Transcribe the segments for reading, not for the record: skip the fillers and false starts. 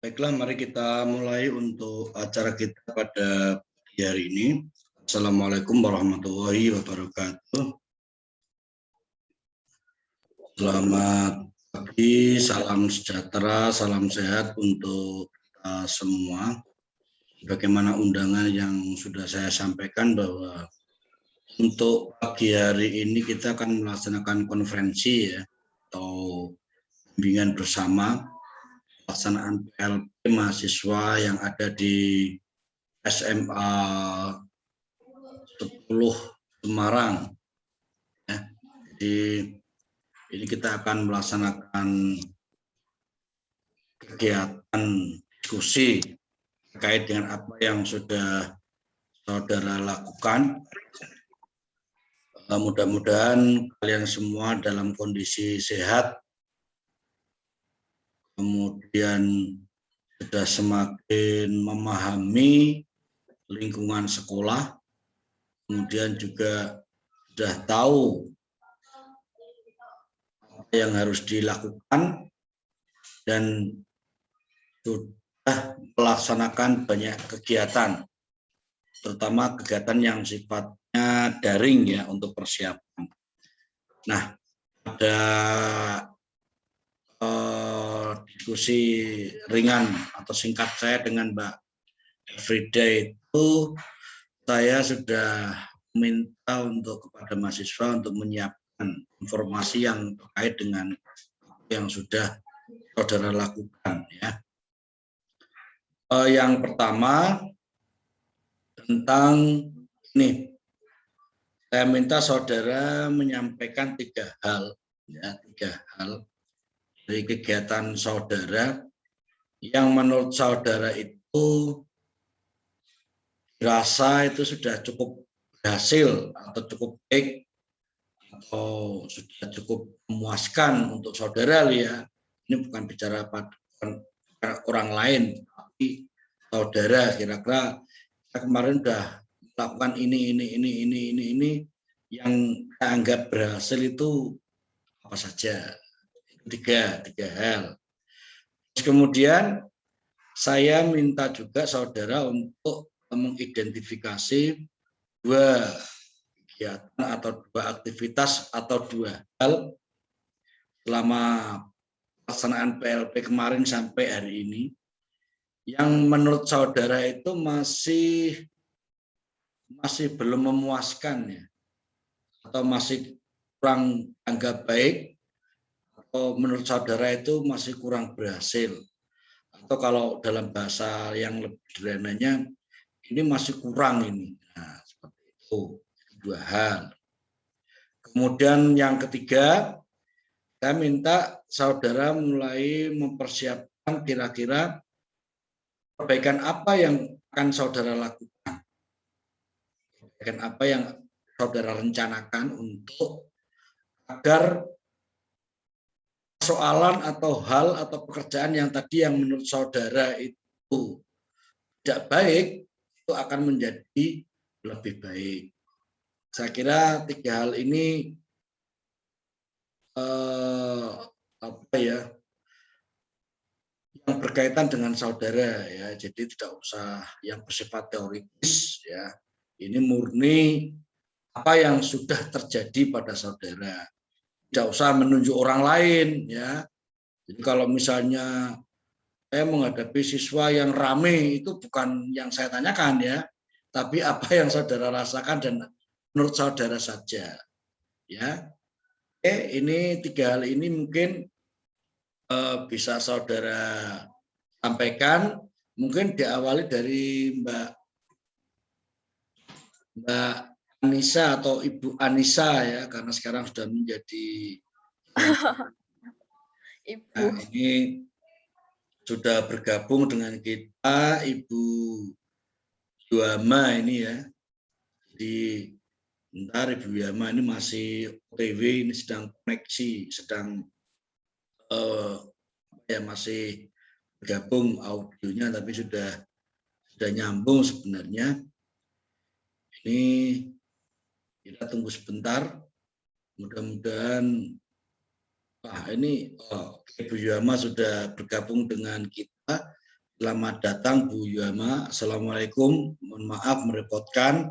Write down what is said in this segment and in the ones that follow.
Baiklah, mari kita mulai untuk acara kita pada pagi hari ini. Assalamualaikum warahmatullahi wabarakatuh. Selamat pagi, salam sejahtera, salam sehat untuk kita semua. Bagaimana undangan yang sudah saya sampaikan bahwa untuk pagi hari ini kita akan melaksanakan konferensi ya, atau bimbingan bersama pelaksanaan PLP mahasiswa yang ada di SMA 10 Semarang. Ya. Jadi ini kita akan melaksanakan kegiatan diskusi terkait dengan apa yang sudah saudara lakukan. Mudah-mudahan kalian semua dalam kondisi sehat, kemudian sudah semakin memahami lingkungan sekolah, kemudian juga sudah tahu apa yang harus dilakukan dan sudah melaksanakan banyak kegiatan, terutama kegiatan yang sifatnya daring ya untuk persiapan. Nah, ada diskusi ringan atau singkat saya dengan Mbak Frida itu, saya sudah minta untuk kepada mahasiswa untuk menyiapkan informasi yang terkait dengan yang sudah saudara lakukan ya. Yang pertama tentang ini, saya minta saudara menyampaikan tiga hal dari kegiatan saudara yang menurut saudara itu dirasa itu sudah cukup berhasil atau cukup baik atau sudah cukup memuaskan untuk saudara ya. Ini bukan bicara pada orang lain, tapi saudara kira-kira kemarin sudah melakukan ini yang dianggap berhasil itu apa saja. Tiga hal. Terus kemudian saya minta juga saudara untuk mengidentifikasi dua kegiatan atau dua aktivitas atau dua hal selama pelaksanaan PLP kemarin sampai hari ini yang menurut saudara itu masih belum memuaskan ya, atau masih kurang anggap baik, atau menurut saudara itu masih kurang berhasil, atau kalau dalam bahasa yang lebih sederhananya ini masih kurang ini. Nah, seperti itu dua hal. Kemudian yang ketiga, saya minta saudara mulai mempersiapkan kira-kira perbaikan apa yang akan saudara lakukan, perbaikan apa yang saudara rencanakan untuk agar persoalan atau hal atau pekerjaan yang tadi yang menurut saudara itu tidak baik itu akan menjadi lebih baik. Saya kira tiga hal ini yang berkaitan dengan saudara ya, jadi tidak usah yang bersifat teoritis ya. Ini murni apa yang sudah terjadi pada saudara. Tidak usah menunjuk orang lain ya. Jadi kalau misalnya saya menghadapi siswa yang rame itu bukan yang saya tanyakan ya, tapi apa yang saudara rasakan dan menurut saudara saja ya. Ini tiga hal ini mungkin bisa saudara sampaikan, mungkin diawali dari Mbak Anissa atau Ibu Anissa ya, karena sekarang sudah menjadi Ibu. Nah, ini sudah bergabung dengan kita Ibu Yuhama ini ya. Jadi bentar, Ibu Yuhama ini masih OTW, ini sedang koneksi, sedang masih bergabung audionya, tapi sudah nyambung sebenarnya. Ini kita tunggu sebentar, mudah-mudahan ini Ibu Yuhama sudah bergabung dengan kita. Selamat datang Bu Yuhama. Assalamualaikum. Mohon maaf merepotkan.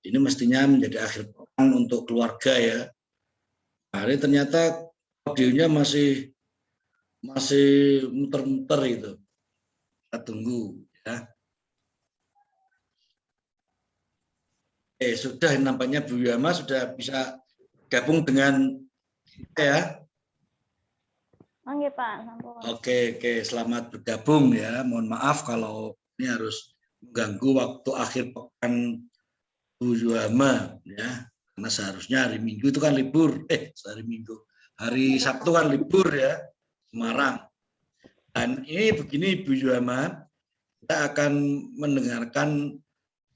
Ini mestinya menjadi akhir pekan untuk keluarga ya. Nah, ini ternyata audionya masih muter-muter itu. Kita tunggu ya. Sudah nampaknya Bu Yuhama sudah bisa gabung dengan kita ya. Oke Pak. Oke, selamat bergabung ya. Mohon maaf kalau ini harus mengganggu waktu akhir pekan Bu Yuhama ya. Karena seharusnya hari Minggu itu kan libur. Hari Minggu. Hari Sabtu kan libur ya. Semarang. Dan ini begini Bu Yuhama, kita akan mendengarkan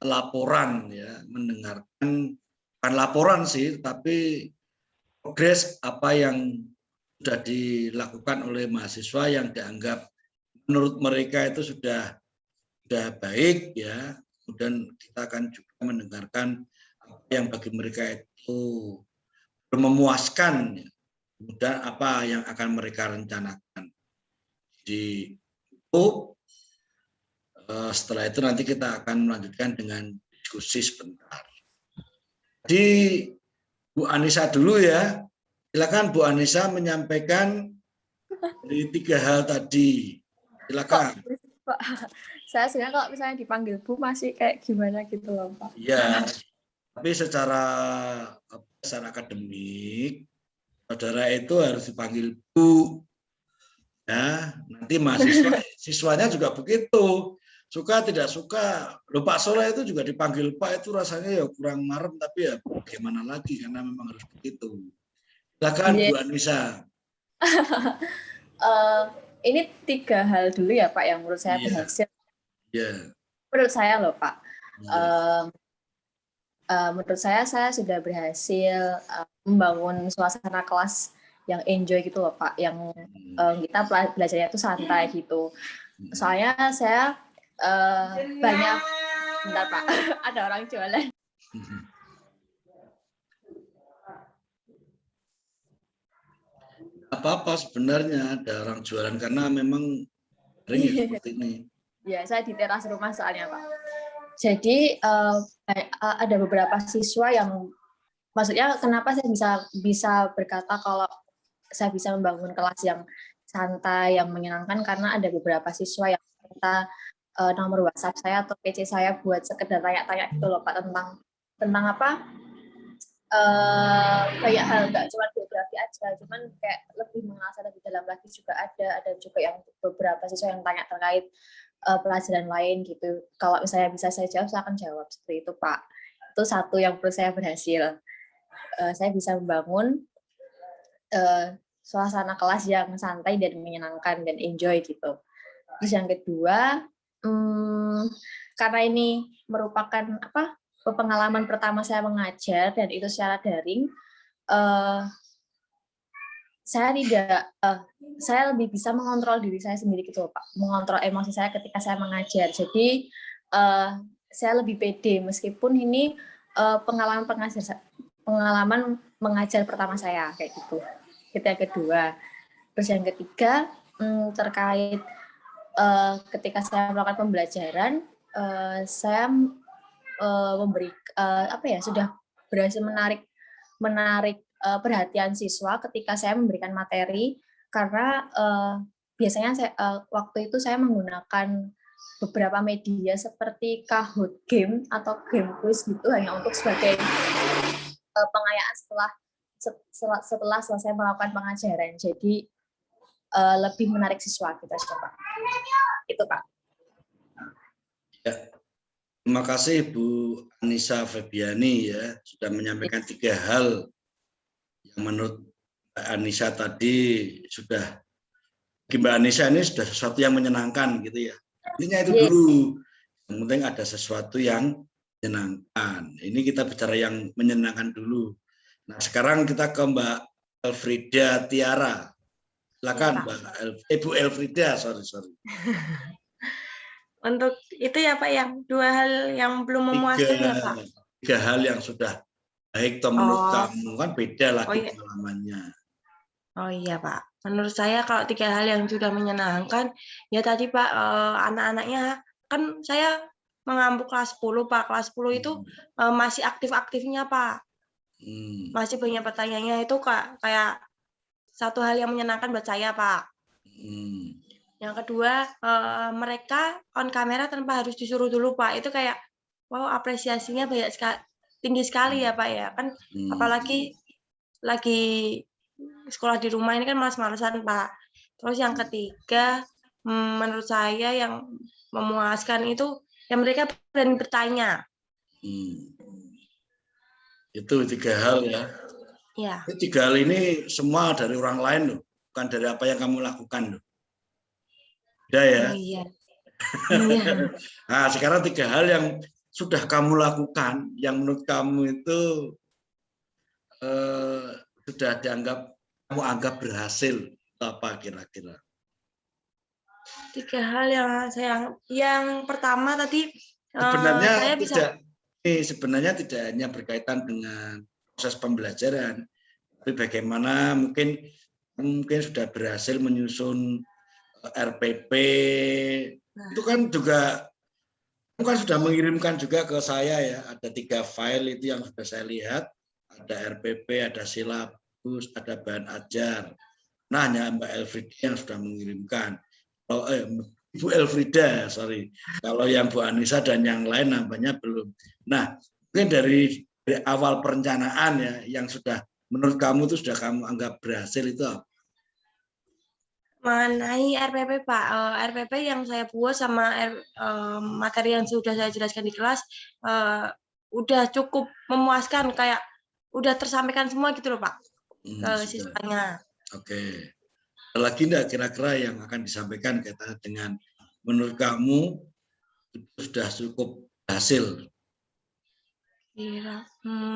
laporan ya, bukan laporan sih, tapi progres apa yang sudah dilakukan oleh mahasiswa yang dianggap menurut mereka itu sudah baik ya. Kemudian kita akan juga mendengarkan apa yang bagi mereka itu memuaskan, kemudian apa yang akan mereka rencanakan. Di itu setelah itu nanti kita akan melanjutkan dengan diskusi sebentar. Jadi Bu Anissa dulu ya. Silakan Bu Anissa menyampaikan dari 3 hal tadi. Silakan. Pak, saya sebenarnya kalau misalnya dipanggil Bu masih kayak gimana gitu loh Pak. Iya, tapi secara akademik, saudara itu harus dipanggil Bu. Ya, nanti siswanya juga begitu. Suka tidak suka. Loh, Pak Soleh itu juga dipanggil Pak, itu rasanya ya kurang marem, tapi ya bagaimana lagi karena memang harus begitu. Silakan Bu Anissa. Ini 3 hal dulu ya Pak yang menurut saya berhasil. Menurut saya loh Pak. Menurut saya sudah berhasil membangun suasana kelas yang enjoy gitu loh Pak, yang kita belajarnya itu santai gitu. Soalnya saya banyak, bentar Pak, ada orang jualan. Apa-apa sebenarnya ada orang jualan karena memang sering ya seperti ini. Ya, saya di teras rumah soalnya Pak. Jadi ada beberapa siswa yang, maksudnya kenapa saya bisa berkata kalau saya bisa membangun kelas yang santai, yang menyenangkan, karena ada beberapa siswa yang minta nomor WhatsApp saya atau PC saya buat sekedar tanya-tanya gitu loh Pak, tentang apa, kayak hal nggak cuma biografi aja, cuman kayak lebih mengasah lebih dalam lagi juga ada juga yang beberapa siswa yang tanya terkait pelajaran lain gitu. Kalau misalnya bisa saya jawab, saya akan jawab seperti itu Pak. Itu satu yang menurut saya berhasil. Saya bisa membangun suasana kelas yang santai dan menyenangkan dan enjoy gitu. Terus yang kedua, karena ini merupakan pengalaman pertama saya mengajar dan itu secara daring, saya lebih bisa mengontrol diri saya sendiri gitu Pak, mengontrol emosi saya ketika saya mengajar. Jadi saya lebih pede meskipun ini pengalaman mengajar pertama saya kayak gitu. Itu yang kedua. Terus yang ketiga, terkait ketika saya melakukan pembelajaran, saya sudah berhasil menarik perhatian siswa ketika saya memberikan materi, karena biasanya waktu itu saya menggunakan beberapa media seperti Kahoot game atau game quiz gitu, hanya untuk sebagai pengayaan setelah selesai melakukan pengajaran. Jadi lebih menarik siswa kita coba. Itu Pak. Ya. Terima kasih Bu Anissa Febiani ya, sudah menyampaikan 3 hal yang menurut Mbak Anissa tadi sudah, Mbak Anissa ini sudah sesuatu yang menyenangkan gitu ya. Intinya itu dulu. Yang penting ada sesuatu yang menyenangkan. Ini kita bicara yang menyenangkan dulu. Nah, sekarang kita ke Mbak Elfrida Tiara. Silakan Mbak Bu Elfrida, sorry. Untuk itu ya Pak, yang 2 hal yang belum memuaskan ya Pak? 3 hal yang sudah baik, menurut kamu kan beda lagi pengalamannya. Oh iya Pak, menurut saya kalau 3 hal yang sudah menyenangkan, ya tadi Pak, anak-anaknya kan saya mengampu kelas 10 Pak, kelas 10 itu, masih aktif-aktifnya Pak, Hmm. masih banyak pertanyaannya itu kayak satu hal yang menyenangkan buat saya Pak. Hmm. Yang kedua, mereka on kamera tanpa harus disuruh dulu Pak, itu kayak, wow apresiasinya tinggi sekali ya Pak ya, kan apalagi lagi sekolah di rumah ini kan males-malesan, Pak. Terus yang ketiga, menurut saya yang memuaskan itu, ya mereka berani bertanya. Itu 3 hal ya. Ya. Ini 3 hal ini semua dari orang lain loh, bukan dari apa yang kamu lakukan loh. Beda ya. Oh iya. Iya. Nah, sekarang 3 hal yang sudah kamu lakukan, yang menurut kamu itu sudah kamu anggap berhasil, apa kira-kira? 3 hal yang pertama tadi, saya bisa. Sebenarnya tidak hanya berkaitan dengan proses pembelajaran, tapi bagaimana mungkin sudah berhasil menyusun RPP, itu kan juga kamu kan sudah mengirimkan juga ke saya ya, ada 3 file itu yang sudah saya lihat, ada RPP, ada silabus, ada bahan ajar. Nah, hanya Mbak Elfrida yang sudah mengirimkan. Ibu Elfrida, sorry. Kalau yang Bu Anissa dan yang lain nampaknya belum. Nah, mungkin dari awal perencanaan ya, yang sudah menurut kamu itu sudah kamu anggap berhasil itu apa? Mengenai RPP Pak, RPP yang saya buat sama materi yang sudah saya jelaskan di kelas, udah cukup memuaskan, kayak udah tersampaikan semua gitu loh Pak, ke siswanya. Oke. Ada lagi enggak kira-kira yang akan disampaikan kaitan dengan menurut kamu itu sudah cukup berhasil?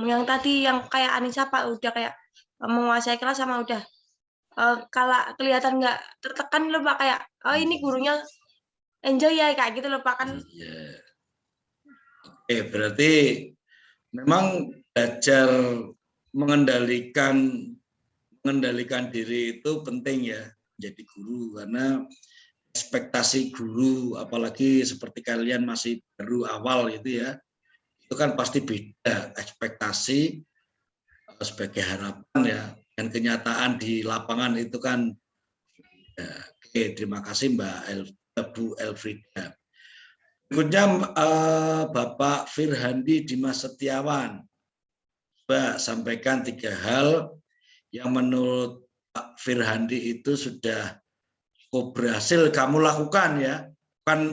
Yang tadi yang kayak Anissa Pak, udah kayak menguasai kelas sama udah kalau kelihatan nggak tertekan loh Pak, kayak oh ini gurunya enjoy ya kayak gitu loh Pak kan. Iya. Oke, berarti memang belajar mengendalikan diri itu penting ya, menjadi guru, karena ekspektasi guru, apalagi seperti kalian masih baru awal itu ya, itu kan pasti beda ekspektasi sebagai harapan ya, dan kenyataan di lapangan itu kan ya. Oke, terima kasih Bu Elfrida. Berikutnya Bapak Firhandi Dimas Setiawan. Coba sampaikan 3 hal yang menurut Pak Firhandi itu sudah cukup berhasil kamu lakukan ya.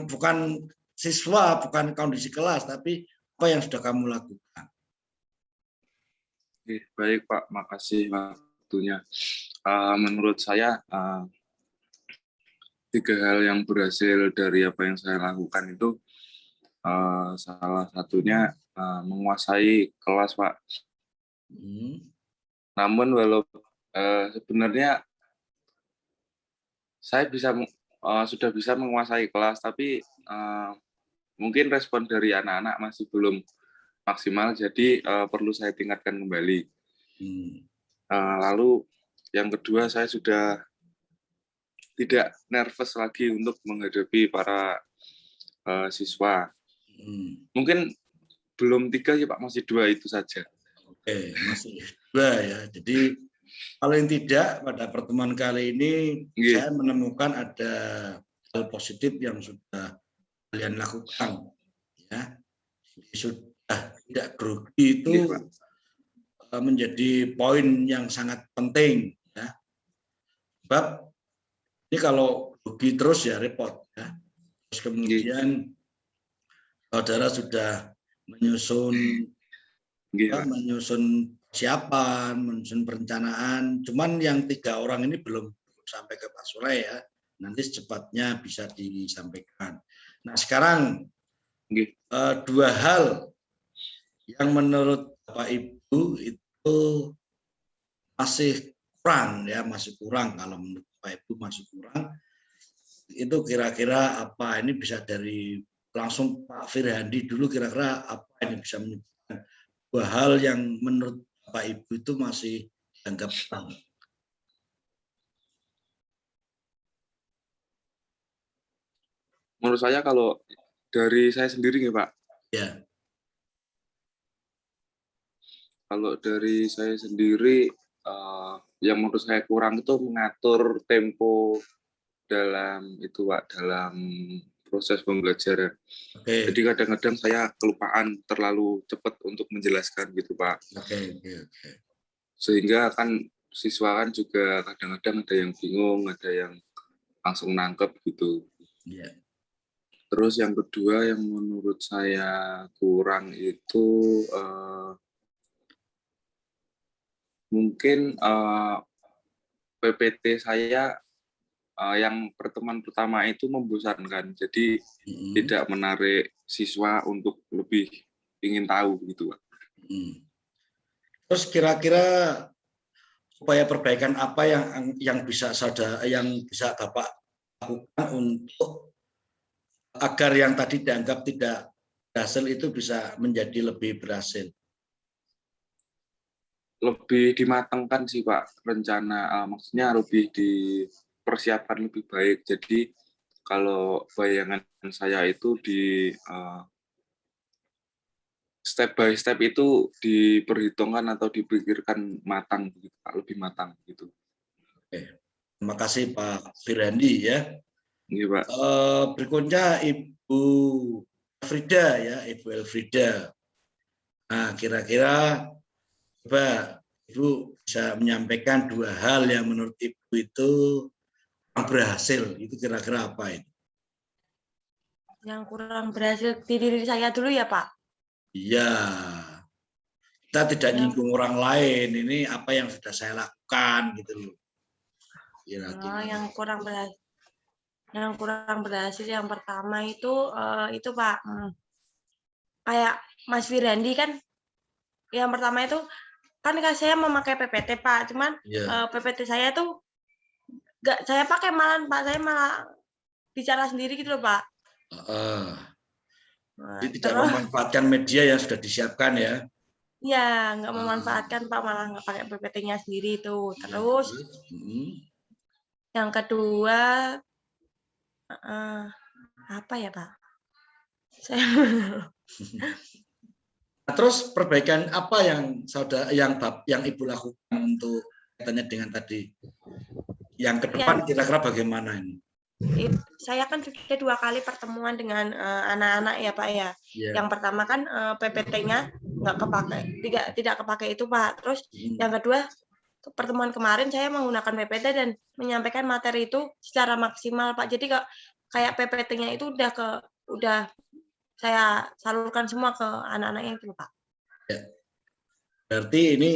Bukan siswa, bukan kondisi kelas, tapi apa yang sudah kamu lakukan. Oke, baik Pak, makasih waktunya. Menurut saya 3 hal yang berhasil dari apa yang saya lakukan itu salah satunya menguasai kelas Pak. Namun walaupun sebenarnya saya sudah bisa menguasai kelas, tapi mungkin respon dari anak-anak masih belum maksimal, jadi perlu saya tingkatkan kembali. Lalu yang kedua, saya sudah tidak nervous lagi untuk menghadapi para siswa. Mungkin belum 3 ya Pak, masih 2 itu saja. Oke, masih 2 ya. Jadi paling tidak pada pertemuan kali ini saya menemukan ada hal positif yang sudah kalian lakukan ya. Sudah tidak grogi itu menjadi poin yang sangat penting ya. Sebab ini kalau grogi terus ya repot ya. Terus kemudian saudara sudah menyusun persiapan, menyusun perencanaan. Cuman yang 3 orang ini belum sampai ke Pak Sule ya. Nanti secepatnya bisa disampaikan. Nah sekarang 2 hal yang menurut Bapak Ibu itu masih kurang ya, masih kurang. Kalau menurut Bapak Ibu masih kurang. Itu kira-kira apa? Ini bisa dari langsung Pak Firhandi dulu, kira-kira apa ini bisa menyebutkan 2 hal yang menurut Bapak Ibu itu masih dianggap kurang. menurut saya kalau dari saya sendiri nih Pak, Ya. kalau dari saya sendiri yang menurut saya kurang itu mengatur tempo dalam itu Pak, dalam proses pembelajaran. Oke. Jadi kadang-kadang saya kelupaan terlalu cepat untuk menjelaskan gitu Pak. Oke. Sehingga kan siswa kan juga kadang-kadang ada yang bingung, ada yang langsung nangkep gitu. Ya. Terus yang kedua yang menurut saya kurang itu mungkin PPT saya yang pertemuan pertama itu membosankan, jadi tidak menarik siswa untuk lebih ingin tahu gitu Pak. Terus kira-kira upaya perbaikan apa yang bisa Bapak lakukan untuk agar yang tadi dianggap tidak berhasil itu bisa menjadi lebih berhasil? Lebih dimatangkan sih Pak rencana, maksudnya lebih dipersiapkan lebih baik. Jadi kalau bayangan saya itu di step by step itu diperhitungkan atau dipikirkan matang, gitu, Pak, lebih matang gitu. Oke. Terima kasih Pak Firandi ya. Iya, Pak. Berikutnya Ibu Frida ya, Ibu Elfrida. Nah, kira-kira coba Ibu bisa menyampaikan 2 hal yang menurut Ibu itu berhasil. Itu kira-kira apa itu? Yang kurang berhasil di diri saya dulu ya Pak? Iya. Kita tidak nyinggung orang lain. Ini apa yang sudah saya lakukan gitu loh. Kira-kira. Yang kurang berhasil yang pertama itu Pak, kayak Mas Firandi kan yang pertama itu kan saya memakai PPT Pak, cuman PPT saya tuh nggak saya pakai malah Pak, saya malah bicara sendiri gitu loh Pak. Jadi tidak memanfaatkan media yang sudah disiapkan ya? Iya, nggak memanfaatkan Pak, malah nggak pakai PPT-nya sendiri itu. Terus yang kedua apa ya Pak? Terus perbaikan apa yang Ibu lakukan untuk kaitannya dengan tadi? Yang ke depan kira-kira bagaimana ini? Saya kan sudah 2 kali pertemuan dengan anak-anak ya Pak ya. Yang pertama kan PPT-nya nggak kepakai, tidak kepakai itu Pak. Terus yang kedua pertemuan kemarin saya menggunakan PPT dan menyampaikan materi itu secara maksimal Pak. Jadi kayak PPT-nya itu udah saya salurkan semua ke anak-anak itu Pak. Ya. Berarti ini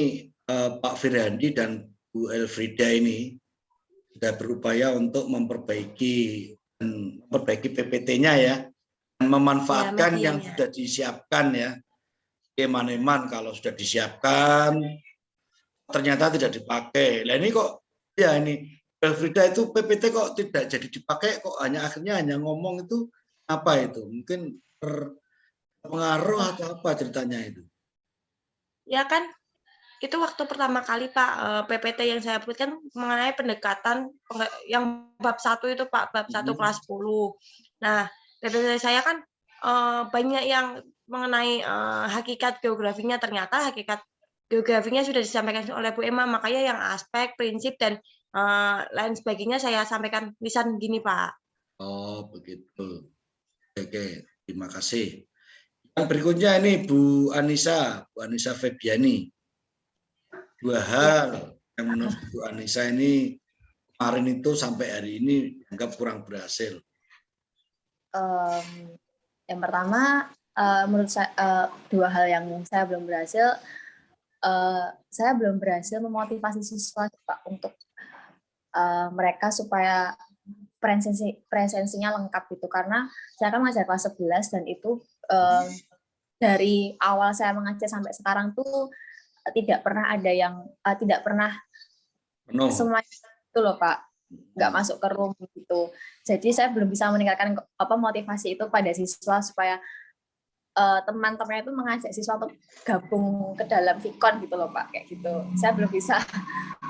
Pak Firandi dan Bu Elfrida ini sudah berupaya untuk memperbaiki PPT-nya ya, dan memanfaatkan yang sudah disiapkan ya. Eman-eman kalau sudah disiapkan ternyata tidak dipakai. Nah ini kok ya ini Elfrida itu PPT kok tidak jadi dipakai, kok akhirnya hanya ngomong itu apa itu? Mungkin terpengaruh atau apa ceritanya itu? Ya kan itu waktu pertama kali Pak, PPT yang saya buat kan mengenai pendekatan yang bab 1 itu Pak, bab 1 kelas 10. Nah, PPT saya kan banyak yang mengenai hakikat geografinya, ternyata hakikat geografinya sudah disampaikan oleh Bu Emma, makanya yang aspek, prinsip, dan lain sebagainya saya sampaikan tulisan gini Pak. Oh begitu. Oke, terima kasih. Yang berikutnya ini Bu Anissa Febiani. 2 hal yang menurut Bu Anissa ini kemarin itu sampai hari ini dianggap kurang berhasil. Yang pertama, menurut saya 2 hal yang saya belum berhasil. Saya belum berhasil memotivasi siswa Pak untuk mereka supaya presensinya lengkap gitu, karena saya kan mengajar kelas 11 dan itu dari awal saya mengajar sampai sekarang tuh tidak pernah ada yang tidak pernah semuanya itu loh Pak, nggak masuk ke room gitu. Jadi saya belum bisa meningkatkan motivasi itu pada siswa supaya teman-teman itu mengajak siswa untuk gabung ke dalam Vicon gitu loh Pak, kayak gitu. Saya belum bisa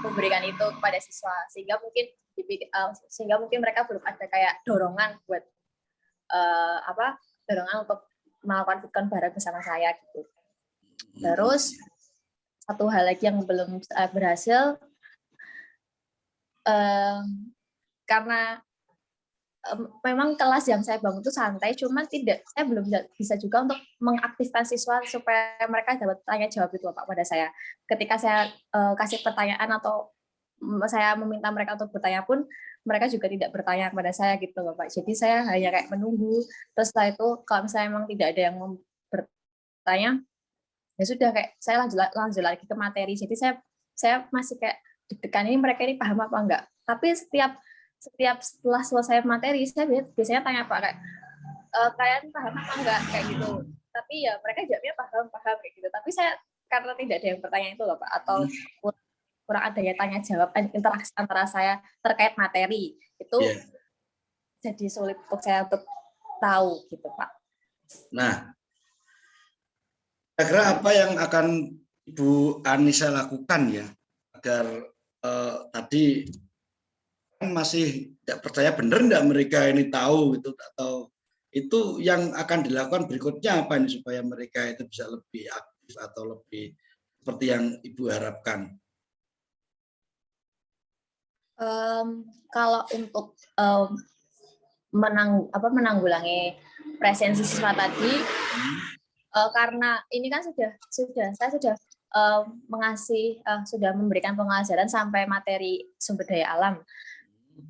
memberikan itu kepada siswa, sehingga mungkin mereka belum ada kayak dorongan buat dorongan untuk melakukan VidCon bareng bersama saya gitu. Terus satu hal lagi yang belum berhasil, karena memang kelas yang saya bangun itu santai, cuman saya belum bisa juga untuk mengaktifkan siswa supaya mereka dapat tanya jawab itu Pak pada saya. Ketika saya kasih pertanyaan atau saya meminta mereka untuk bertanya pun, mereka juga tidak bertanya kepada saya gitu Bapak. Jadi saya hanya kayak menunggu. Terus setelah itu kalau misalnya memang tidak ada yang bertanya, ya sudah kayak saya lanjut lagi ke materi. Jadi saya masih kayak deg-degan, ini mereka ini paham apa enggak. Tapi setiap setelah selesai materi, saya biasanya tanya Pak kayak kalian paham apa enggak kayak gitu. Tapi ya mereka jawabnya paham kayak gitu. Tapi saya karena tidak ada yang bertanya itu loh Pak, atau kurang adanya tanya jawab interaksi antara saya terkait materi itu jadi sulit untuk saya untuk tahu gitu Pak. Nah, kira-kira apa yang akan Ibu Anissa lakukan ya agar tadi kan masih tidak percaya benar enggak mereka ini tahu gitu, atau itu yang akan dilakukan berikutnya apa ini supaya mereka itu bisa lebih aktif atau lebih seperti yang Ibu harapkan? Kalau untuk menanggulangi presensi siswa tadi, karena ini kan saya sudah sudah memberikan pengajaran sampai materi sumber daya alam,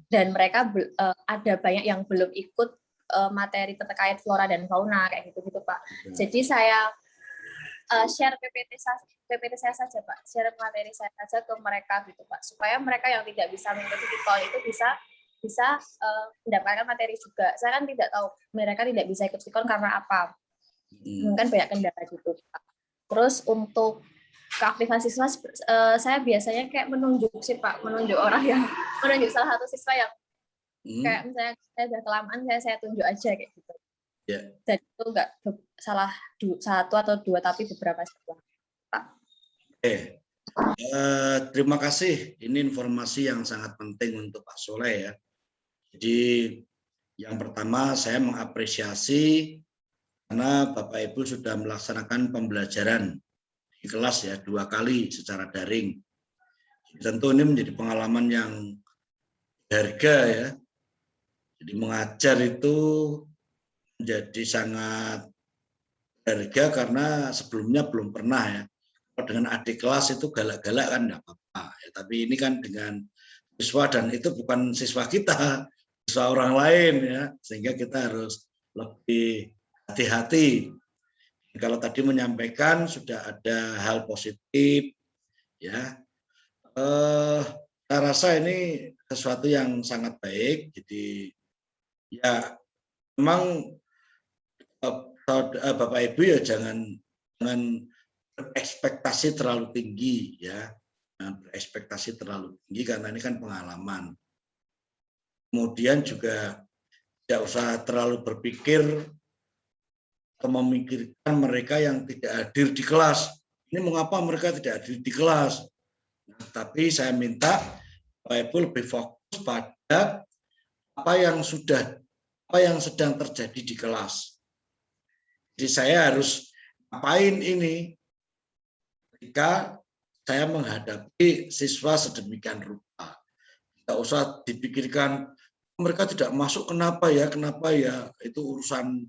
dan mereka ada banyak yang belum ikut materi terkait flora dan fauna kayak gitu Pak. Jadi saya share PPT saya saja Pak, share materi saya saja ke mereka gitu Pak, supaya mereka yang tidak bisa mengikuti VidCon itu bisa mendapatkan materi juga. Saya kan tidak tahu mereka tidak bisa ikut VidCon karena apa, mungkin banyak kendala gitu Pak. Terus untuk keaktifan siswa, saya biasanya kayak menunjuk salah satu siswa yang kayak misalnya saya udah kelamaan, saya tunjuk aja kayak gitu. Jadi itu enggak salah satu atau dua, tapi beberapa siswa. Terima kasih. Ini informasi yang sangat penting untuk Pak Soleh ya. Jadi yang pertama saya mengapresiasi karena Bapak Ibu sudah melaksanakan pembelajaran di kelas ya 2 kali secara daring. Tentu ini menjadi pengalaman yang berharga ya. Jadi mengajar itu menjadi sangat berharga karena sebelumnya belum pernah ya. Kalau dengan adik kelas itu galak-galak kan enggak apa-apa. Ya, tapi ini kan dengan siswa, dan itu bukan siswa kita, siswa orang lain ya, sehingga kita harus lebih hati-hati. Kalau tadi menyampaikan sudah ada hal positif ya, saya rasa ini sesuatu yang sangat baik. Jadi ya memang Bapak Ibu ya jangan berekspektasi terlalu tinggi ya, berekspektasi terlalu tinggi karena ini kan pengalaman. Kemudian juga tidak usah terlalu berpikir atau memikirkan mereka yang tidak hadir di kelas. Ini mengapa mereka tidak hadir di kelas? Nah, tapi saya minta Bapak Ibu lebih fokus pada apa yang sedang terjadi di kelas. Jadi saya harus ngapain ini ketika saya menghadapi siswa sedemikian rupa. Tidak usah dipikirkan mereka tidak masuk kenapa ya, itu urusan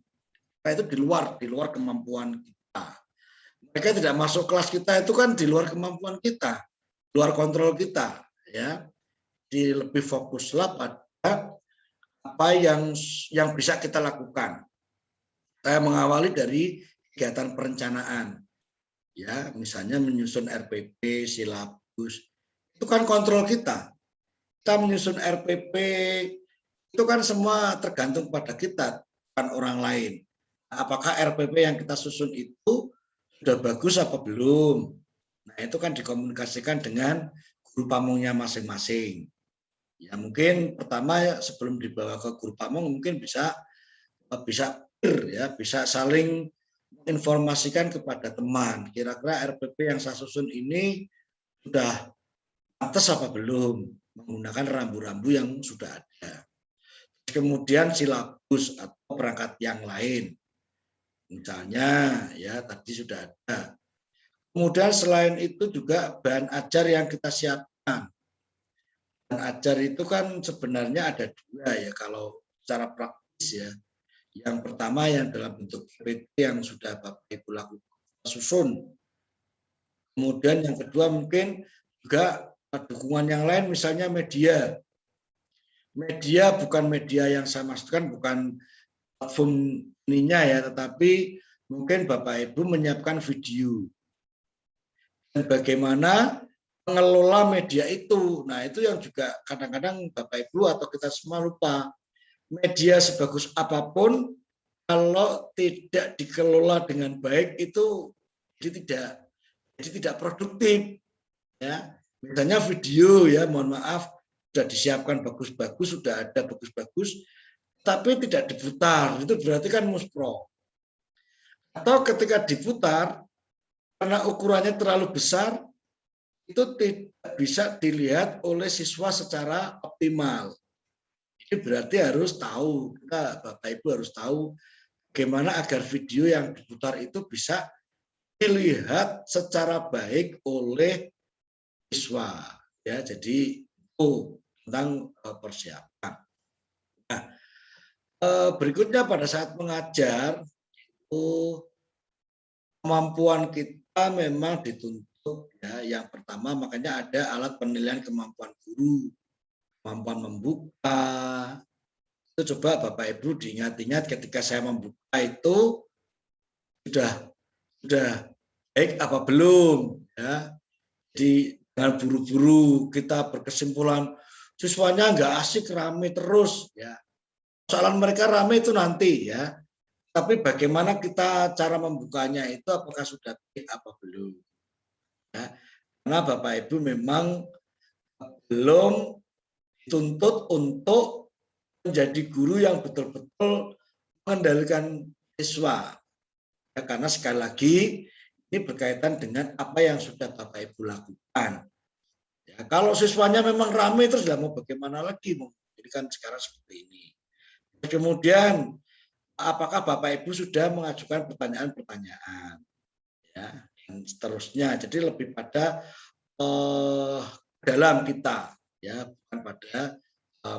itu di luar kemampuan kita. Mereka tidak masuk kelas kita itu kan di luar kemampuan kita, luar kontrol kita ya. Jadi lebih fokuslah pada apa yang bisa kita lakukan. Saya mengawali dari kegiatan perencanaan. Ya, misalnya menyusun RPP, silabus. Itu kan kontrol kita. Kita menyusun RPP itu kan semua tergantung pada kita, bukan orang lain. Apakah RPP yang kita susun itu sudah bagus apa belum? Nah, itu kan dikomunikasikan dengan guru pamongnya masing-masing. Ya, mungkin pertama sebelum dibawa ke guru pamong mungkin bisa saling menginformasikan kepada teman. Kira-kira RPP yang saya susun ini sudah pantas apa belum? Menggunakan rambu-rambu yang sudah ada. kemudian silabus atau perangkat yang lain. Misalnya ya tadi sudah ada. Kemudian selain itu juga bahan ajar yang kita siapkan. Bahan ajar itu kan sebenarnya ada dua ya kalau secara praktis ya. Yang pertama yang dalam bentuk PPT yang sudah Bapak Ibu lakukan susun. Kemudian yang kedua mungkin juga dukungan yang lain misalnya media. Media bukan media yang saya maksudkan bukan platform ininya ya, tetapi mungkin Bapak Ibu menyiapkan video. Dan bagaimana mengelola media itu. Nah, itu yang juga kadang-kadang Bapak Ibu atau kita semua lupa. Media sebagus apapun, kalau tidak dikelola dengan baik itu jadi tidak produktif. Ya, misalnya video ya, mohon maaf, sudah disiapkan bagus-bagus, sudah ada bagus-bagus, tapi tidak diputar, itu berarti kan muspro. Atau ketika diputar, karena ukurannya terlalu besar, itu tidak bisa dilihat oleh siswa secara optimal. Ini berarti harus tahu, kita Bapak Ibu harus tahu bagaimana agar video yang diputar itu bisa dilihat secara baik oleh siswa. Ya, jadi itu tentang persiapan. Nah, berikutnya pada saat mengajar kemampuan kita memang dituntut ya. Yang pertama makanya ada alat penilaian kemampuan guru, kemampuan membuka. Itu coba Bapak Ibu diingat-ingat ketika saya membuka itu sudah baik apa belum ya. Jadi dengan buru-buru kita berkesimpulan siswanya nggak asik, rame terus ya. Soalan mereka rame itu nanti ya. Tapi bagaimana kita cara membukanya itu apakah sudah baik apa belum? Ya. Karena Bapak Ibu memang belum dituntut untuk menjadi guru yang betul-betul mengendalikan siswa. Ya, karena sekali lagi ini berkaitan dengan apa yang sudah Bapak Ibu lakukan. Ya, kalau siswanya memang ramai terus mau bagaimana lagi? Jadi kan sekarang seperti ini. Kemudian apakah Bapak Ibu sudah mengajukan pertanyaan-pertanyaan? Ya, dan seterusnya. Jadi lebih pada dalam kita, ya, bukan pada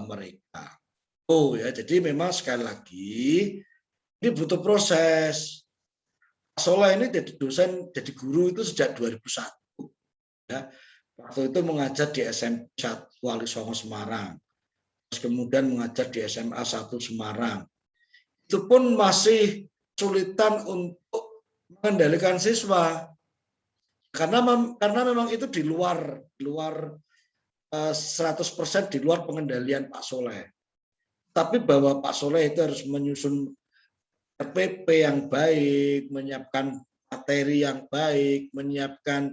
mereka. Oh ya, jadi memang sekali lagi ini butuh proses. Pak Soleh ini jadi dosen, jadi guru itu sejak 2001. Ya, waktu itu mengajar di SMP 1 Wali Songo Semarang. Terus kemudian mengajar di SMA 1 Semarang. Itu pun masih kesulitan untuk mengendalikan siswa. Karena memang itu di luar 100% di luar pengendalian Pak Soleh. Tapi bahwa Pak Soleh itu harus menyusun RPP yang baik, menyiapkan materi yang baik, menyiapkan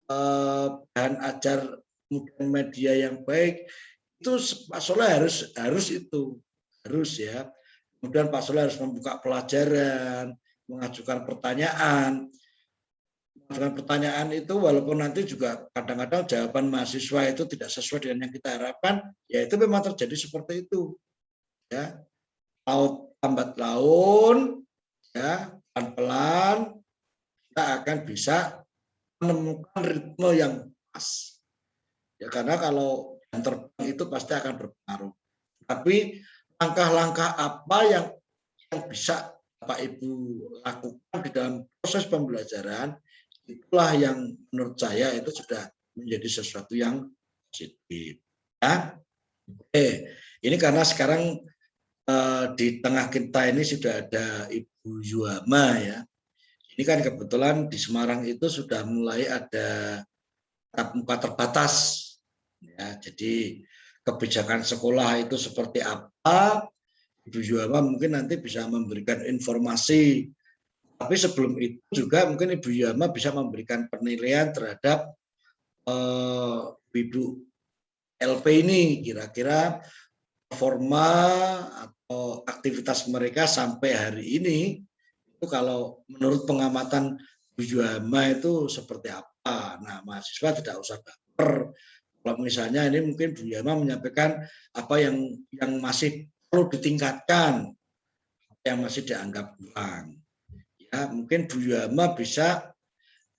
bahan ajar kemudian media yang baik, itu Pak Soleh harus ya. Kemudian Pak Soleh harus membuka pelajaran, mengajukan pertanyaan. Mengajukan pertanyaan itu walaupun nanti juga kadang-kadang jawaban mahasiswa itu tidak sesuai dengan yang kita harapkan, ya itu memang terjadi seperti itu. Ya. Laut lambat laun, ya, pelan-pelan kita akan bisa menemukan ritme yang pas. Ya, karena kalau yang terbang itu pasti akan berpengaruh. Tapi langkah-langkah apa yang bisa Bapak Ibu lakukan di dalam proses pembelajaran, itulah yang menurut saya itu sudah menjadi sesuatu yang positif. Ya. Oke, ini karena sekarang di tengah kita ini sudah ada Ibu Yuhama ya. Ini kan kebetulan di Semarang itu sudah mulai ada tatap muka terbatas. Ya, jadi kebijakan sekolah itu seperti apa, Ibu Yuhama mungkin nanti bisa memberikan informasi. Tapi sebelum itu juga mungkin Ibu Yuhama bisa memberikan penilaian terhadap Ibu LP ini, kira-kira performa atau aktivitas mereka sampai hari ini itu kalau menurut pengamatan Bu Yuhama itu seperti apa. Nah, mahasiswa tidak usah baper. Kalau misalnya ini mungkin Bu Yuhama menyampaikan apa yang masih perlu ditingkatkan yang masih dianggap kurang. Ya, mungkin Bu Yuhama bisa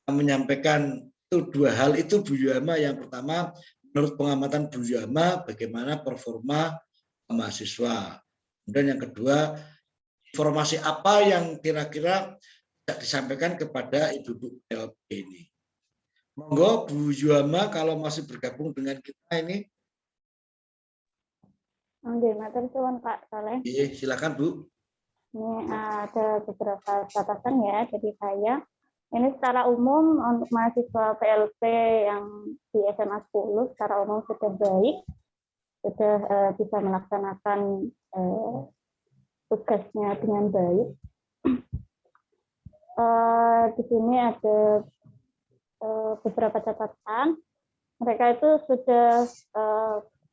menyampaikan itu dua hal itu Bu Yuhama. Yang pertama, menurut pengamatan Bu Yuhama, bagaimana performa mahasiswa. Kemudian yang kedua, informasi apa yang kira-kira bisa disampaikan kepada Ibu-ibu PLP ini. Monggo Bu Yuhama kalau masih bergabung dengan kita ini. Oke, matur suwun Pak Saleh. Iya, silakan Bu. Ini ada beberapa catatan ya dari saya. Ini secara umum untuk mahasiswa PLP yang di SMA 10 secara umum sudah baik, sudah bisa melaksanakan tugasnya dengan baik. Di sini ada beberapa catatan. Mereka itu sudah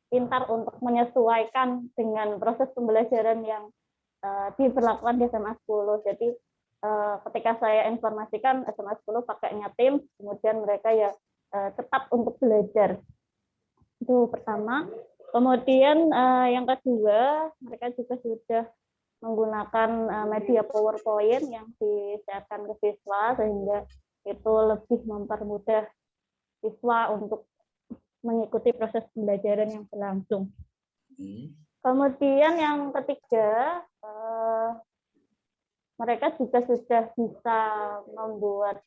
pintar untuk menyesuaikan dengan proses pembelajaran yang diberlakukan di SMA 10. Jadi ketika saya informasikan SMA 10 pakainya Teams, kemudian mereka ya tetap untuk belajar. Itu pertama. Kemudian yang kedua, mereka juga sudah menggunakan media PowerPoint yang disiarkan ke siswa, sehingga itu lebih mempermudah siswa untuk mengikuti proses pembelajaran yang berlangsung. Kemudian yang ketiga, mereka juga sudah bisa membuat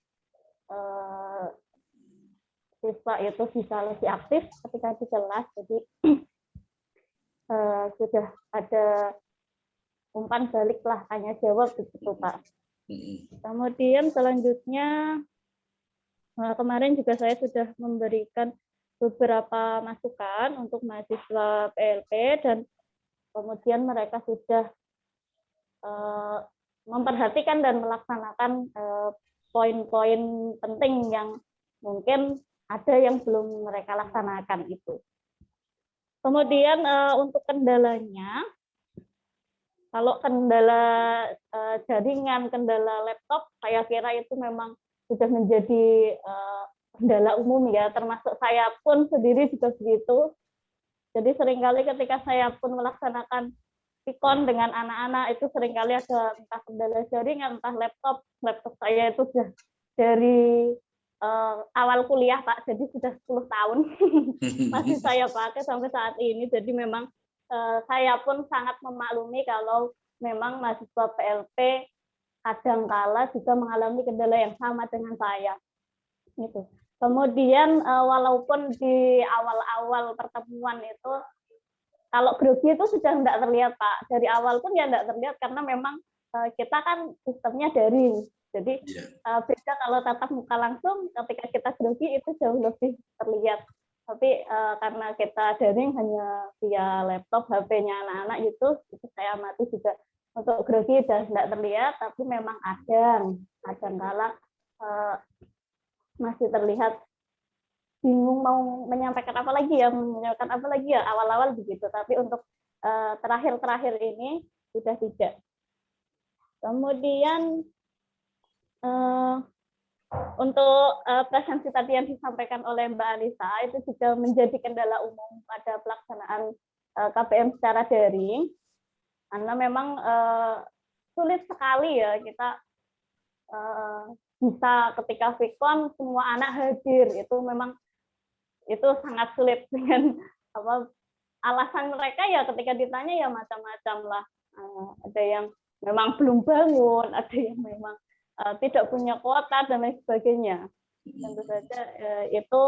siswa itu bisa lebih aktif ketika di kelas. Jadi sudah ada umpan balik lah, tanya jawab begitu Pak. Kemudian selanjutnya kemarin juga saya sudah memberikan beberapa masukan untuk mahasiswa PLP dan kemudian mereka sudah memperhatikan dan melaksanakan poin-poin penting yang mungkin ada yang belum mereka laksanakan itu. Kemudian untuk kendalanya, kalau kendala jaringan, kendala laptop, saya kira itu memang sudah menjadi kendala umum ya, termasuk saya pun sendiri juga begitu. Jadi seringkali ketika saya pun melaksanakan Pikon dengan anak-anak itu seringkali ada entah kendala jaringan, entah laptop saya itu sudah dari awal kuliah Pak, jadi sudah 10 tahun masih saya pakai sampai saat ini. Jadi memang saya pun sangat memaklumi kalau memang mahasiswa PLP kadangkala juga mengalami kendala yang sama dengan saya. Gitu. Kemudian walaupun di awal-awal pertemuan itu kalau grogi itu sudah tidak terlihat Pak. Dari awal pun ya tidak terlihat karena memang kita kan sistemnya daring. Jadi beda kalau tatap muka langsung, ketika kita grogi itu jauh lebih terlihat. Tapi karena kita daring hanya via laptop, HP-nya anak-anak itu saya amati juga untuk grogi sudah tidak terlihat, tapi memang kadang-kala masih terlihat bingung mau menyampaikan apa lagi ya, awal-awal begitu, tapi untuk terakhir-terakhir ini sudah tidak. Kemudian untuk presensi tadi yang disampaikan oleh Mbak Anissa itu juga menjadi kendala umum pada pelaksanaan KBM secara daring, karena memang sulit sekali ya kita bisa ketika Vikon semua anak hadir, itu memang itu sangat sulit dengan alasan mereka ya ketika ditanya ya macam-macam lah. Ada yang memang belum bangun, ada yang memang tidak punya kuota dan lain sebagainya. Tentu saja itu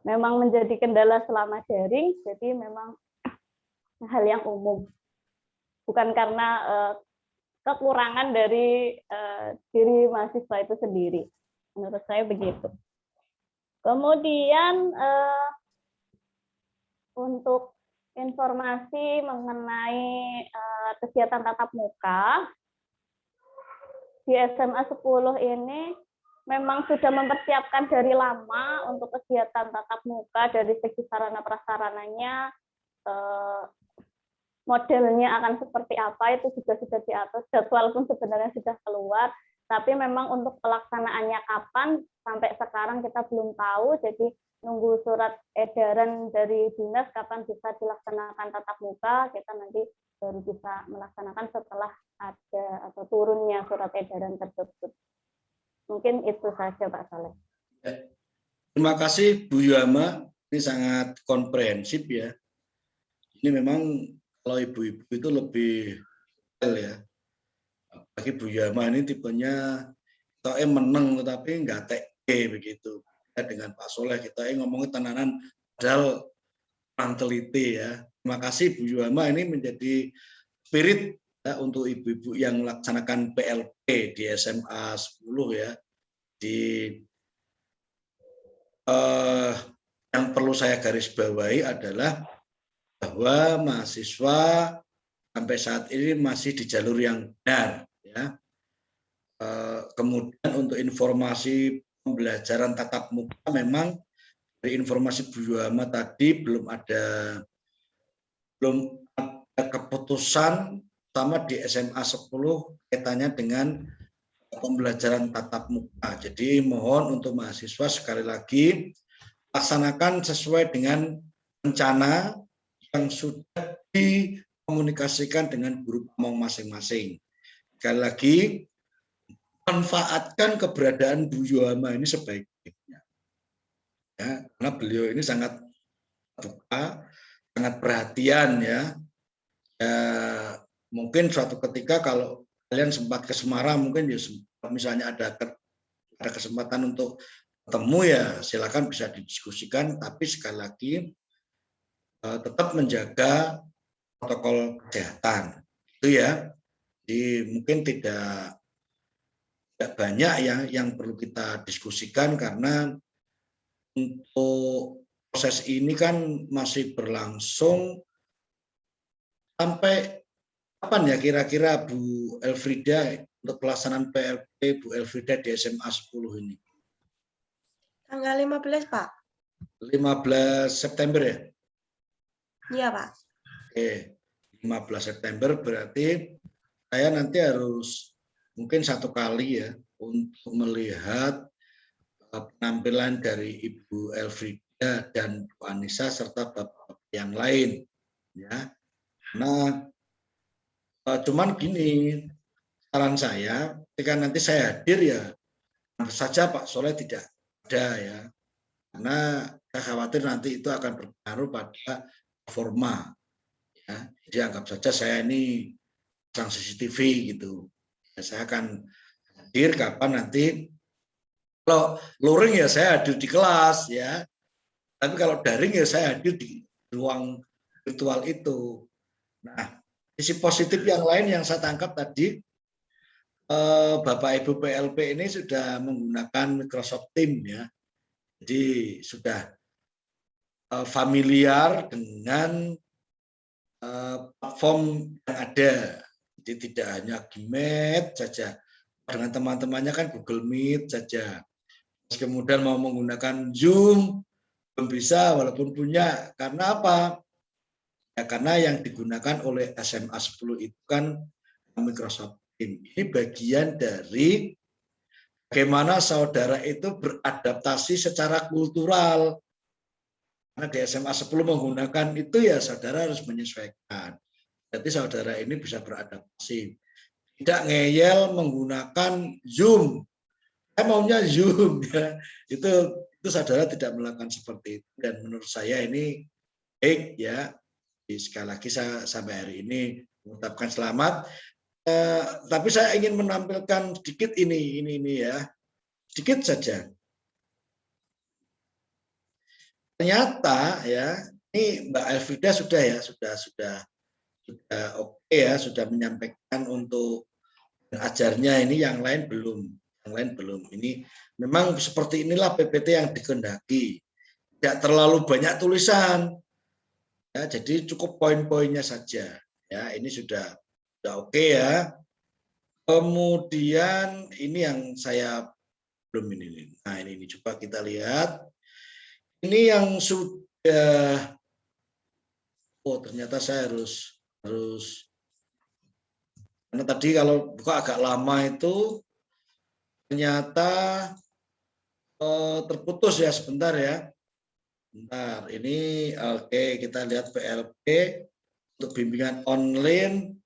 memang menjadi kendala selama daring, jadi memang hal yang umum. Bukan karena kekurangan dari diri mahasiswa itu sendiri. Menurut saya begitu. Kemudian untuk informasi mengenai kegiatan tatap muka di SMA 10 ini memang sudah mempersiapkan dari lama untuk kegiatan tatap muka dari segi sarana prasarananya, modelnya akan seperti apa itu juga sudah diatur, jadwal pun sebenarnya sudah keluar, tapi memang untuk pelaksanaannya kapan sampai sekarang kita belum tahu, jadi nunggu surat edaran dari dinas kapan bisa dilaksanakan tatap muka, kita nanti baru bisa melaksanakan setelah ada atau turunnya surat edaran tersebut. Mungkin itu saja Pak Saleh. Terima kasih Bu Yama, ini sangat komprehensif ya. Ini memang kalau ibu-ibu itu lebih ya. Bagi Bu Yama ini tipenya kita menang tetapi nggak teke begitu. Dengan Pak Soleh kita ngomongin tenanan padahal kurang teliti ya. Terima kasih Bu Yama, ini menjadi spirit ya, untuk ibu-ibu yang melaksanakan PLP di SMA 10 ya. Yang perlu saya garis bawahi adalah bahwa mahasiswa sampai saat ini masih di jalur yang benar ya. Kemudian untuk informasi pembelajaran tatap muka memang dari informasi Bu Yama tadi belum ada keputusan sama di SMA 10 kaitannya dengan pembelajaran tatap muka. Jadi mohon untuk mahasiswa sekali lagi laksanakan sesuai dengan rencana yang sudah dikomunikasikan dengan guru pemong masing-masing. Sekali lagi, manfaatkan keberadaan Bu Yama ini sebaik-baiknya. Ya, karena beliau ini sangat terbuka, sangat perhatian ya. Mungkin suatu ketika kalau kalian sempat ke Semarang, mungkin ya misalnya ada kesempatan untuk ketemu ya silakan bisa didiskusikan, tapi sekali lagi tetap menjaga protokol kesehatan itu ya. Jadi mungkin tidak banyak yang perlu kita diskusikan karena untuk proses ini kan masih berlangsung sampai kapan ya kira-kira Bu Elfrida untuk pelaksanaan PLP Bu Elfrida di SMA 10 ini? Tanggal 15 Pak. 15 September ya? Iya Pak. Oke, 15 September berarti saya nanti harus mungkin satu kali ya untuk melihat penampilan dari Ibu Elfrida dan Bu Anissa serta bapak yang lain ya. Nah, cuman gini, saran saya ketika nanti saya hadir ya saja Pak Soleh tidak ada ya, karena saya khawatir nanti itu akan berpengaruh pada performa ya. Jadi anggap saja saya ini pasang CCTV gitu ya, saya akan hadir kapan nanti. Kalau luring ya saya hadir di kelas ya, tapi kalau daring ya saya hadir di ruang virtual itu. Nah, sisi positif yang lain yang saya tangkap tadi, Bapak Ibu PLP ini sudah menggunakan Microsoft Teams ya, jadi sudah familiar dengan platform yang ada. Jadi tidak hanya Gmeet saja, dengan teman-temannya kan Google Meet saja. Terus kemudian mau menggunakan Zoom belum bisa walaupun punya. Karena apa? Ya, karena yang digunakan oleh SMA 10 itu kan Microsoft Teams. Ini bagian dari bagaimana saudara itu beradaptasi secara kultural. Karena di SMA 10 menggunakan itu ya saudara harus menyesuaikan. Jadi saudara ini bisa beradaptasi. Tidak ngeyel menggunakan Zoom. Saya maunya Zoom ya. Itu saudara tidak melakukan seperti itu, dan menurut saya ini baik ya. Sekali lagi saya sampai hari ini mengucapkan selamat. Tapi saya ingin menampilkan sedikit ini ya, sedikit saja. Ternyata ya, ini Mbak Elfrida sudah oke ya, sudah menyampaikan untuk ajarnya, ini yang lain belum. Ini memang seperti inilah PPT yang dikehendaki. Tidak terlalu banyak tulisan. Ya, jadi cukup poin-poinnya saja. Ya, ini sudah oke ya. Kemudian ini yang saya belum ini. Nah, ini coba kita lihat. Ini yang sudah ternyata saya harus karena tadi kalau buka agak lama itu ternyata terputus ya, sebentar ya. Bentar, ini oke, kita lihat PLP. untuk bimbingan online.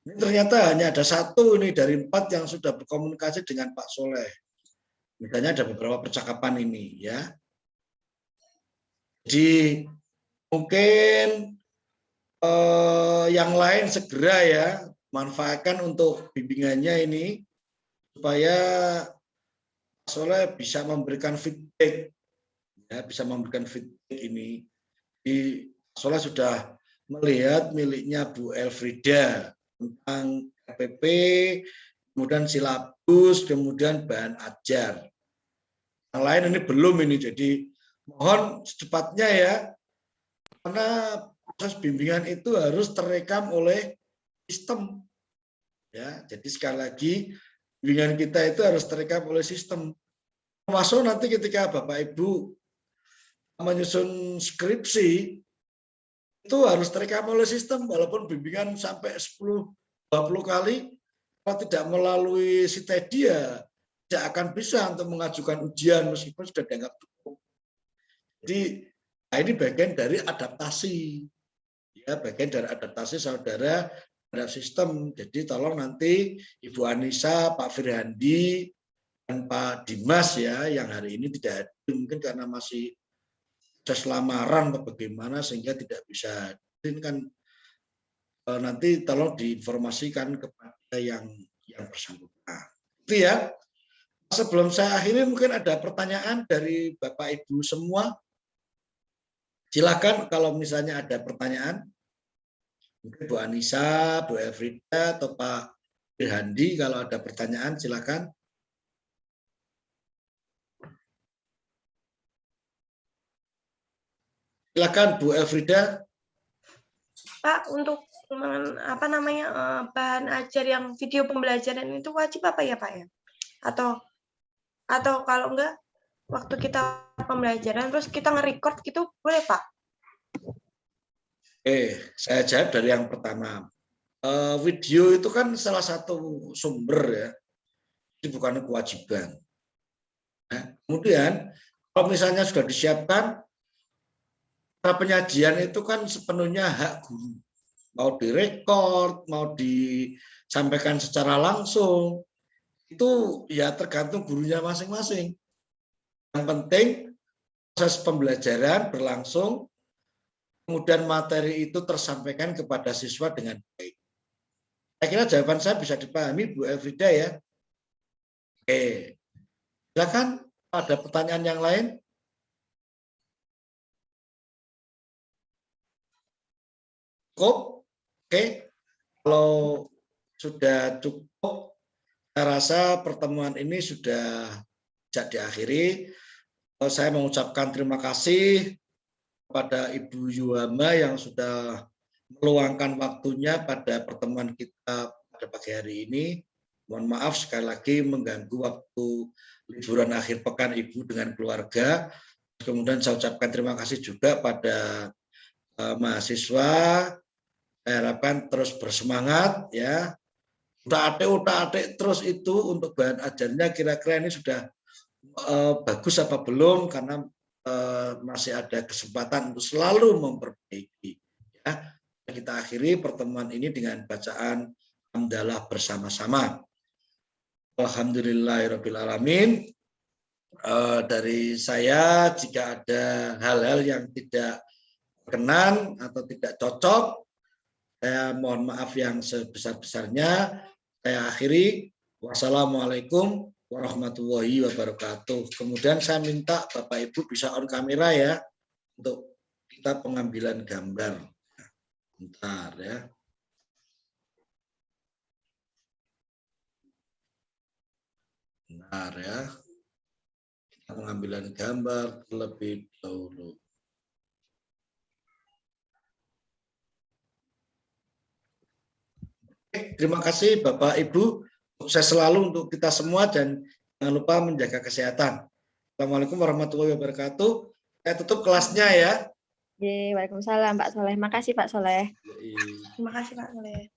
Ini ternyata hanya ada 1 ini dari 4 yang sudah berkomunikasi dengan Pak Soleh. Misalnya ada beberapa percakapan ini ya. Jadi mungkin yang lain segera ya manfaatkan untuk bimbingannya ini supaya Pak Soleh bisa memberikan feedback ya, bisa memberikan feedback ini. Di Soleh sudah melihat miliknya Bu Elfrida tentang KPP, kemudian silabus, kemudian bahan ajar. Yang lain ini belum ini, jadi mohon secepatnya ya, karena proses bimbingan itu harus terekam oleh sistem. Ya, jadi sekali lagi bimbingan kita itu harus terekam oleh sistem. Termasuk nanti ketika Bapak Ibu menyusun skripsi itu harus terekam oleh sistem, walaupun bimbingan sampai 10-20 kali, kalau tidak melalui Sitedia tidak akan bisa untuk mengajukan ujian meskipun sudah dianggap cukup. Jadi nah ini bagian dari adaptasi, ya bagian dari adaptasi saudara terhadap sistem. Jadi tolong nanti Ibu Anissa, Pak Firhandi, dan Pak Dimas ya yang hari ini tidak hadir mungkin karena masih proses lamaran atau bagaimana sehingga tidak bisa. Ini kan nanti tolong diinformasikan kepada yang bersangkutan. Itu ya. Sebelum saya akhiri mungkin ada pertanyaan dari Bapak Ibu semua. Silakan kalau misalnya ada pertanyaan. Mungkin Bu Anissa, Bu Elfrida atau Pak Firhandi kalau ada pertanyaan silakan. Silakan Bu Elfrida. Pak, untuk apa namanya bahan ajar yang video pembelajaran itu wajib apa ya Pak ya? Atau kalau enggak waktu kita pembelajaran terus kita nge-record gitu boleh Pak? Saya jawab dari yang pertama. Video itu kan salah satu sumber ya, itu bukan kewajiban. Nah, kemudian kalau misalnya sudah disiapkan, penyajian itu kan sepenuhnya hak guru. Mau direkod, mau disampaikan secara langsung, itu ya tergantung gurunya masing-masing. Yang penting proses pembelajaran berlangsung, kemudian materi itu tersampaikan kepada siswa dengan baik. Saya kira jawaban saya bisa dipahami Bu Elfrida ya. Oke, silakan ada pertanyaan yang lain. Cukup? Oke, kalau sudah cukup, saya rasa pertemuan ini sudah bisa diakhiri. Saya mengucapkan terima kasih kepada Ibu Yuhama yang sudah meluangkan waktunya pada pertemuan kita pada pagi hari ini. Mohon maaf sekali lagi mengganggu waktu liburan akhir pekan Ibu dengan keluarga. Kemudian saya ucapkan terima kasih juga pada mahasiswa. Saya harapkan terus bersemangat ya. Utak-atik terus itu untuk bahan ajarnya kira-kira ini sudah bagus apa belum, karena masih ada kesempatan untuk selalu memperbaiki. Ya. Kita akhiri pertemuan ini dengan bacaan hamdalah bersama-sama. Alhamdulillahirabbil alamin. Dari saya jika ada hal-hal yang tidak berkenan atau tidak cocok, saya mohon maaf yang sebesar-besarnya. Saya akhiri. Wassalamualaikum warahmatullahi wabarakatuh. Kemudian saya minta Bapak Ibu bisa on kamera ya untuk kita pengambilan gambar. Bentar ya. Bentar ya. Kita pengambilan gambar terlebih dahulu. Terima kasih Bapak Ibu, sukses selalu untuk kita semua dan jangan lupa menjaga kesehatan. Assalamualaikum warahmatullahi wabarakatuh. Saya tutup kelasnya ya. Waalaikumsalam Pak Soleh. Makasih Pak Soleh. Terima kasih Pak Soleh.